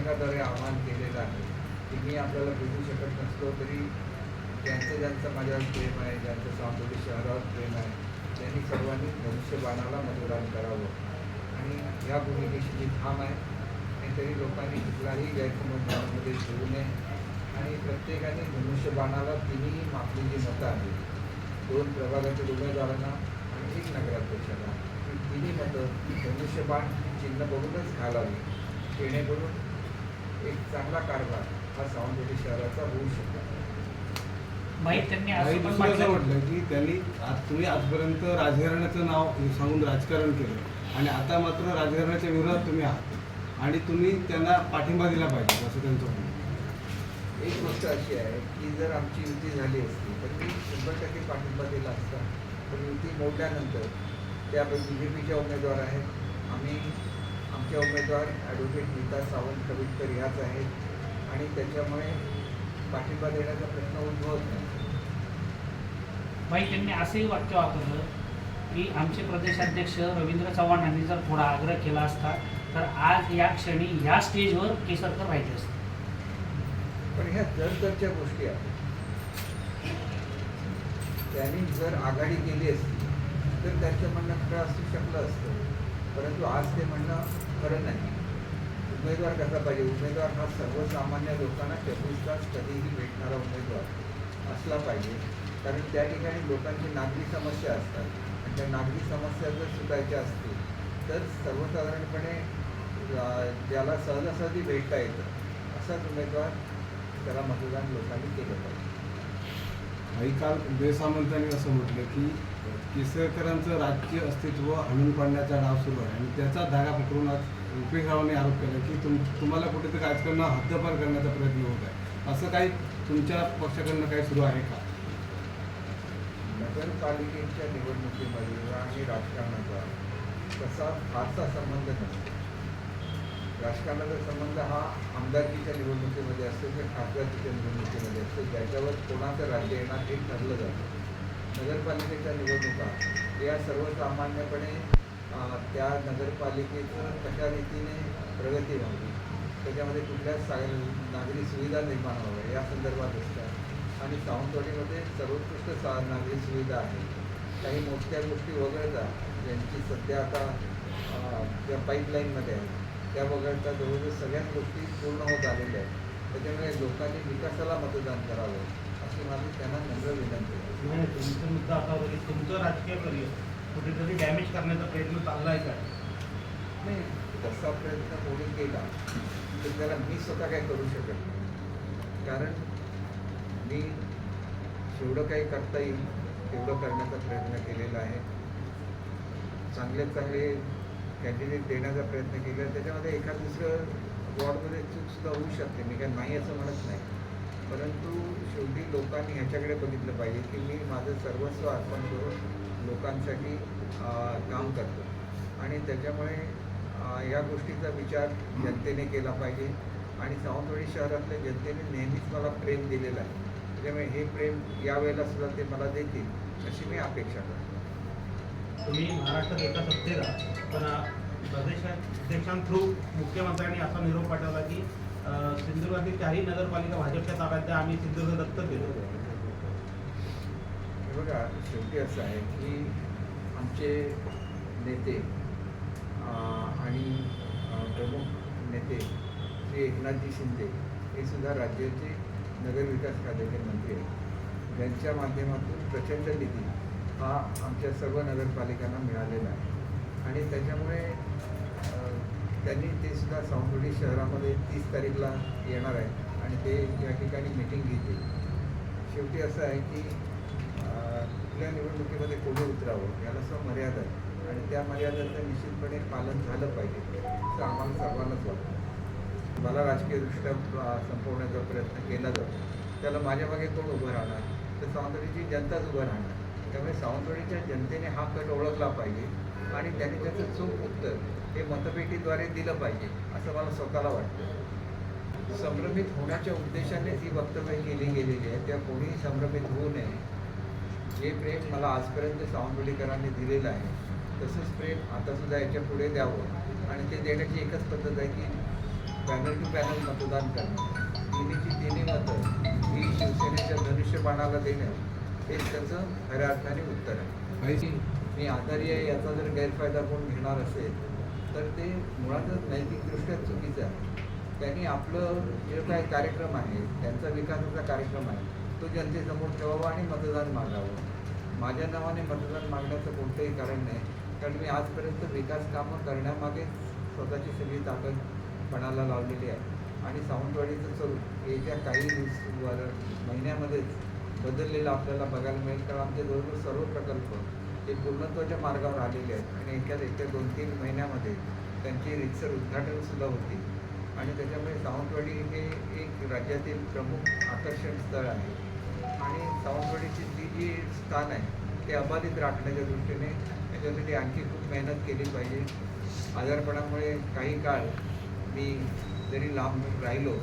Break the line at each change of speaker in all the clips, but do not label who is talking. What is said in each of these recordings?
प्रसंगाद्वारे आवाहन केलेलं आहे की मी आपल्याला भेटू शकत नसलो तरी ज्यांचं माझ्यावर प्रेम आहे, ज्यांचं सावंतवाडी शहरावर प्रेम आहे, त्यांनी सर्वांनी धनुष्यबाणाला मतदान करावं. आणि या भूमिकेशी मी ठाम आहे. आणि तरी लोकांनी कुठलाही गैरसमज मनामध्ये ठेवू नये आणि प्रत्येकाने धनुष्यबाणाला तिन्ही आपली जी मतं आहेत, 2 प्रभागातील उमेदवारांना आणि 1 नगराध्यक्षाला, ही तिन्ही मतं धनुष्यबाण चिन्ह बघूनच घालावी, जेणेकरून एक चांगला कारभार हा सावंतवाडी शहराचा होऊ शकतो.
त्यांनी
असं म्हटलं की त्यांनी तुम्ही आजपर्यंत राजघराण्याचं नाव सांगून राजकारण केलं आणि आता मात्र राजघराण्याच्या विरोधात तुम्ही आहात आणि तुम्ही त्यांना पाठिंबा दिला पाहिजे असं त्यांचं म्हणणं.
एक गोष्ट अशी आहे की जर आमची युती झाली असती तर मी 100% पाठिंबा दिला असता. पण युती मोडल्यानंतर त्या BJPच्या उमेदवार आहेत, आमच्या उमेदवार ॲडव्होकेट नीता सावंत कविटकर ह्याच आहेत आणि त्याच्यामुळे पाठिंबा देण्याचा प्रश्न उद्भवत नाही.
त्यांनी असंही वाक्य वापरलं की आमचे प्रदेशाध्यक्ष रवींद्र चव्हाण यांनी जर थोडा आग्रह केला असता तर आज या क्षणी या स्टेजवर केसरकर राहिले असते.
पण ह्या दरच्या गोष्टी आहेत. त्यांनी जर आघाडी केली असती तर त्यांचं म्हणणं खरं असू शकलं असतं, परंतु आज ते म्हणणं खरं नाही. उमेदवार कसा पाहिजे? उमेदवार हा सर्वसामान्य लोकांना 24 तास कधीही भेटणारा उमेदवार असला पाहिजे. कारण त्या ठिकाणी लोकांची नागरी समस्या असतात आणि त्या नागरी समस्या जर सुटायच्या असतील तर सर्वसाधारणपणे ज्याला सहजासहजी भेटता येतं असाच उमेदवार त्याला मतदान लोकांनी केलं पाहिजे.
काल बेसामंतांनी असं म्हटलं की केसरकरांचं राजकीय अस्तित्व हाणून पाडण्याचा डाव सुरू आहे आणि त्याचा धागा पकडून आज रुपेश आरोप केला की तुम्हाला कुठेतरी राजकारणात हद्दपार करण्याचा प्रयत्न होत आहे. असं काही तुमच्या पक्षाकडनं काही सुरू आहे का?
नगरपालिकेच्या निवडणुकीमध्ये आणि राजकारणाचा तसा फारसा संबंध नसतो. राजकारणाचा संबंध हा आमदारकीच्या निवडणुकीमध्ये असतो किंवा खासदारकीच्या निवडणुकीमध्ये असतो, ज्याच्यावर कोणाचं राज्य येणार हे ठरलं जातं. नगरपालिकेच्या निवडणुका या सर्वसामान्यपणे त्या नगरपालिकेचं कशा रीतीने प्रगती व्हावी, त्याच्यामध्ये कुठल्या नागरी सुविधा निर्माण व्हाव्या या संदर्भात असतात. आणि सावंतवाडीमध्ये सर्वोत्कृष्ट नागरी सुविधा आहे. काही मोठ्या गोष्टी वगळता ज्यांची सध्या आता ज्या पाईपलाईनमध्ये आहेत त्या वगळता जवळजवळ सगळ्याच गोष्टी पूर्ण होत आलेल्या आहेत. त्याच्यामुळे लोकांनी विकासाला मतदान करावं अशी माझी त्यांना नम्र विनंती आहे.
तुमचा मुद्दा असा होता की तुमचं राजकीय करिअर कुठेतरी डॅमेज करण्याचा प्रयत्न चालला आहे का?
नाही, तसा प्रयत्न कोणी केला तर त्याला मी स्वतः काही करू शकत नाही. कारण मी जेवढं काही करता येईल तेवढं करण्याचा प्रयत्न केलेला आहे. चांगले कॅन्डिडेट देण्याचा प्रयत्न केला. त्याच्यामध्ये एखाद दुसरं वॉर्डमध्ये चूकसुद्धा होऊ शकते, मी काय नाही असं म्हणत नाही. परंतु शेवटी लोकांनी ह्याच्याकडे बघितलं पाहिजे की मी माझं सर्वस्व अर्पण करून लोकांसाठी काम करतो आणि त्याच्यामुळे या गोष्टीचा विचार जनतेने केला पाहिजे. आणि सावंतवाडी शहरातल्या जनतेने नेहमीच मला प्रेम दिलेलं आहे. त्याच्यामुळे हे प्रेम यावेळेला सुद्धा ते मला देतील अशी मी अपेक्षा करतो.
तुम्ही महाराष्ट्रात एका सत्तेत आहात, पण प्रदेशाध्यक्षांथ्रू मुख्यमंत्र्यांनी असा निरोप पाठवला की सिंधुदुर्गातील 4ही नगरपालिका भाजपच्या ताब्यात द्या, आम्ही सिंधुदुर्ग दत्तक घेतो.
हे बघा, शेवटी असं आहे की आमचे नेते आणि प्रमुख नेते श्री एकनाथजी शिंदे हे सुद्धा राज्याचे नगरविकास खात्याचे मंत्री आहेत. ज्यांच्या माध्यमातून प्रचंड निधी हा आमच्या सर्व नगरपालिकांना मिळालेला आहे आणि त्याच्यामुळे त्यांनी ते सुद्धा सावंतवाडी शहरामध्ये 30 तारीखला येणार आहे आणि ते या ठिकाणी मीटिंग घेतील. शेवटी असं आहे की कुठल्या निवडणुकीमध्ये कोणी उतरावं याला मर्यादा आहे आणि त्या मर्यादेचं निश्चितपणे पालन झालं पाहिजे असं आम्हाला सर्वांनाच वाटतं. मला राजकीयदृष्ट्या संपवण्याचा प्रयत्न केला जातो, त्याला माझ्या मागे कोण उभं राहणार? तर सावंतवाडीची जनताच उभं राहणार. त्यामुळे सावंतवाडीच्या जनतेने हा कट ओळखला पाहिजे आणि त्यांनी त्याचं चूक उत्तर हे मतपेटीद्वारे दिलं पाहिजे असं मला स्वतःला वाटतं. संभ्रमित होण्याच्या उद्देशाने ती वक्तव्य केली गेलेली आहे. त्या कोणीही संभ्रमित होऊ नये. जे प्रेम मला आजपर्यंत सावंतवाडीकरांनी दिलेलं आहे तसंच प्रेम आतासुद्धा याच्या पुढे द्यावं आणि ते देण्याची एकच पद्धत आहे की पॅनल टू पॅनल मतदान करणं, तिन्ही मतं ही शिवसेनेच्या धनुष्यबाणाला देणं हेच त्याचं खऱ्या अर्थाने उत्तर आहे. मी आजारी आहे याचा जर गैरफायदा कोण घेणार असेल तर ते मुळातच नैतिकदृष्ट्या चुकीचं आहे. त्यांनी आपलं जे काही कार्यक्रम आहे, त्यांचा विकासाचा कार्यक्रम आहे, तो जनतेसमोर ठेवावा आणि मतदान मागावं. माझ्या नावाने मतदान मागण्याचं कोणतंही कारण नाही, कारण मी आजपर्यंत विकास कामं करण्यामागे स्वतःची सगळी ताकद पणाला लावलेली आहे. आणि सावंतवाडीचं स्वरूप येत्या काही महिन्यामध्येच बदललेलं आपल्याला बघायला मिळेल, कारण आमचे जवळजवळ सर्व प्रकल्प हे पूर्णत्वाच्या मार्गावर आलेले आहेत आणि येत्या 2-3 महिन्यामध्ये त्यांची रीतसर उद्घाटनसुद्धा होती. आणि त्याच्यामुळे सावंतवाडी हे एक राज्यातील प्रमुख आकर्षण स्थळ आहे आणि सावंतवाडीची जी स्थान आहे ते अबाधित राखण्याच्या दृष्टीने त्याच्यासाठी आणखी खूप मेहनत केली पाहिजे. आजारपणामुळे काही काळ मी जरी लांब राहिलो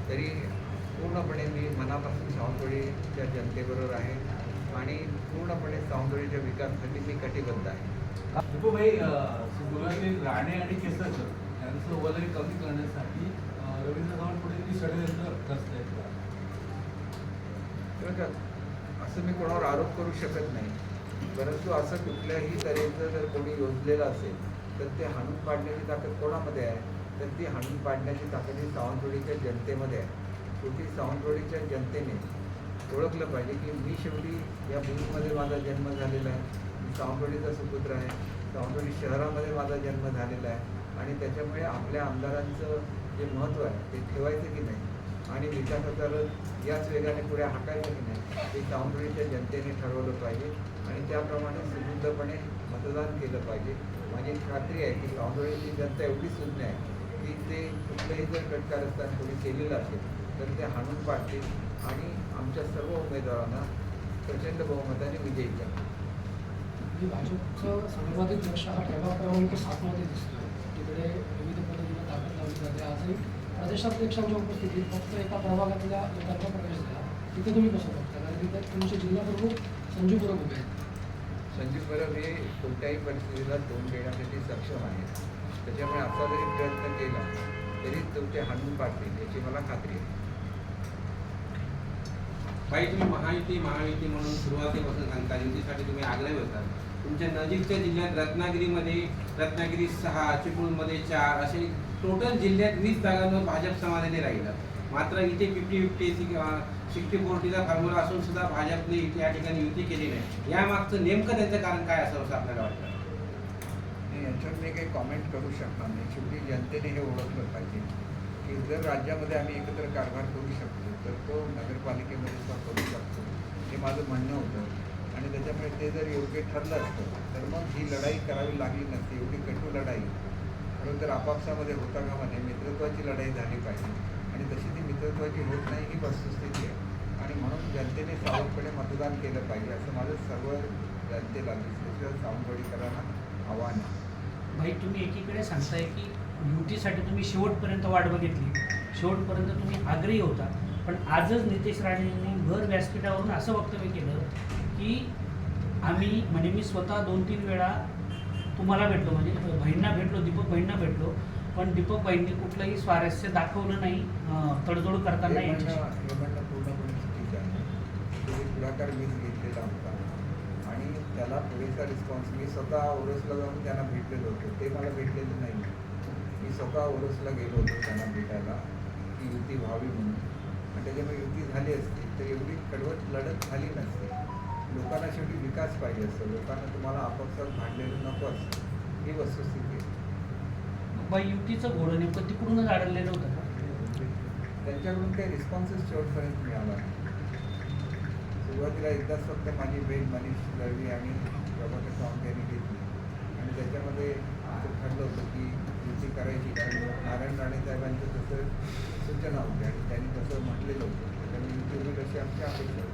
तरी पूर्णपणे मी मनापासून सावंतवाडीच्या जनतेबरोबर आहे आणि पूर्णपणे सावंतवाडीच्या विकासासाठी मी कटिबद्ध आहे.
दीपू भाई, सिंधुदुर्गातील राणे आणि केसरकर यांचं वलय कमी करण्यासाठी रवींद्र चव्हाण कुठेतरी षडयंत्र रचतायत का?
बघा, असं मी कोणावर आरोप करू शकत नाही, परंतु असं कुठल्याही तऱ्हेचं जर कोणी योजलेलं असेल तर ते हाणून पाडण्याची ताकद कोणामध्ये आहे? तर ती हाणून पाडण्याची ताकद ही सावंतवाडीच्या जनतेमध्ये आहे. शेवटी सावंतवाडीच्या जनतेने ओळखलं पाहिजे की मी शेवटी या भूमीमध्ये माझा जन्म झालेला आहे, मी सावंतवाडीचा सुपुत्र आहे, सावंतवाडी शहरामध्ये माझा जन्म झालेला आहे आणि त्याच्यामुळे आपल्या आमदारांचं जे महत्त्व आहे ते ठेवायचं की नाही आणि विकासाचा रथ याच वेगाने पुढे हाकायचं की नाही हे सावंतवाडीच्या जनतेने ठरवलं पाहिजे आणि त्याप्रमाणे सुबुद्धपणे मतदान केलं पाहिजे. माझी खात्री आहे की सावंतवाडीची जनता एवढी सुज्ञ आहे की ते कुठलंही जर गटकारस्थान कोणी केलेलं असेल तर ते हाणून पाडतील आणि आमच्या सर्व उमेदवारांना प्रचंड बहुमताने विजयी करतील.
भाजपचं सर्वाधिक लक्ष हा प्रभाग क्रमांक 7 मध्ये दिसतोय. तिकडे विविध पद्धतीने ताकद लावली जाते. आजही प्रदेशाध्यक्षांच्या उपस्थितीत फक्त एका प्रभागातल्या लोकांना प्रवेश दिला. तिथे तुम्ही कसं बघता? कारण तिथे तुमचे जिल्हा प्रमुख संजीव परब उभे आहेत.
संजीव परब हे कोणत्याही परिस्थितीला तोंड देण्यासाठी सक्षम आहेत. त्याच्यामुळे असा जरी प्रयत्न केला तरी तुमचे हाणून पाडतील याची मला खात्री आहे.
भाई, तुम्ही महायुती म्हणून सुरुवातीपासून सांगता, युतीसाठी तुम्ही आग्रही होता. तुमच्या नजीकच्या जिल्ह्यात रत्नागिरी 6, चिपळूणमध्ये 4 असे टोटल जिल्ह्यात 20 जागांवर भाजप समाधानी राहिला. मात्र इथे 50-50 60-40चा फॉर्म्युला असून सुद्धा भाजपने इथे या ठिकाणी युती केली नाही. यामागचं नेमकं त्याचं कारण काय असावं असं आपल्याला वाटतं?
याच्यावर मी काही कॉमेंट करू शकणार नाही. शेवटी जनतेने हे ओळखलं पाहिजे की जर राज्यामध्ये आम्ही एकत्र कारभार करू शकतो तर तो नगरपालिकेमध्ये सुद्धा करू शकतो, हे माझं म्हणणं होतं. आणि त्याच्यामुळे ते जर योग्य ठरलं असतं तर मग ही लढाई करावी लागली नसती. एवढी कटू लढाई खरं तर आपापसामध्ये होता कामा नये. मित्रत्वाची लढाई झाली पाहिजे आणि तशी ती मित्रत्वाची होत नाही ही वस्तुस्थिती आहे. आणि म्हणून जनतेने सावधपणे मतदान केलं पाहिजे असं माझं सर्व जनतेला विशेषतः सावंतवाडीकरांना आव्हान आहे.
भाई, तुम्ही एकीकडे सांगताय की युतीसाठी तुम्ही शेवटपर्यंत वाट बघितली, शेवटपर्यंत तुम्ही आग्रही होता, पण आजच नितेश राणेंनी भर व्यासपीठावरून असं वक्तव्य केलं की मी स्वतः 2-3 वेळा तुम्हाला भेटलो, म्हणजे भाईंना भेटलो, दीपक भाईंना भेटलो, पण दीपक भाईंनी कुठलंही स्वारस्य दाखवलं नाही तडजोड करताना.
हे म्हणणं पूर्णपणे चुकीचं आहे. तो पुढाकार मीच घेतलेला होता आणि त्याला पुरेसा रिस्पॉन्स मी स्वतः ओरोसला जाऊन त्यांना भेटलेलो होतो. ते मला भेटलेलं नाही. मी स्वतः ओरोसला गेलो होतो त्यांना भेटायला की युती व्हावी म्हणून. आणि त्याच्यामुळे युती झाली असती तर एवढी कडवट लढत झाली नसती. लोकांना शेवटी विकास पाहिजे असतो. लोकांना तुम्हाला आपापसात भांडलेलं नको असतं, ही वस्तुस्थिती आहे.
बाई, युतीचं घोडं नेमकं तिकडूनच अडलेलं होतं का?
त्यांच्याकडून काही रिस्पॉन्सेस शेवटपर्यंत मिळाला नाही. सुरुवातीला एकदाच फक्त माझी भेट मनीष दळवी आणि प्रभाकर सावंत यांनी घेतली आणि त्याच्यामध्ये असं ठरलं होतं की युती करायची, कारण नारायण राणे साहेबांचं तसं सूचना होती आणि त्यांनी तसं म्हटलेलं होतं. त्याच्यामुळे युती होईल अशी आमची अपेक्षा होती.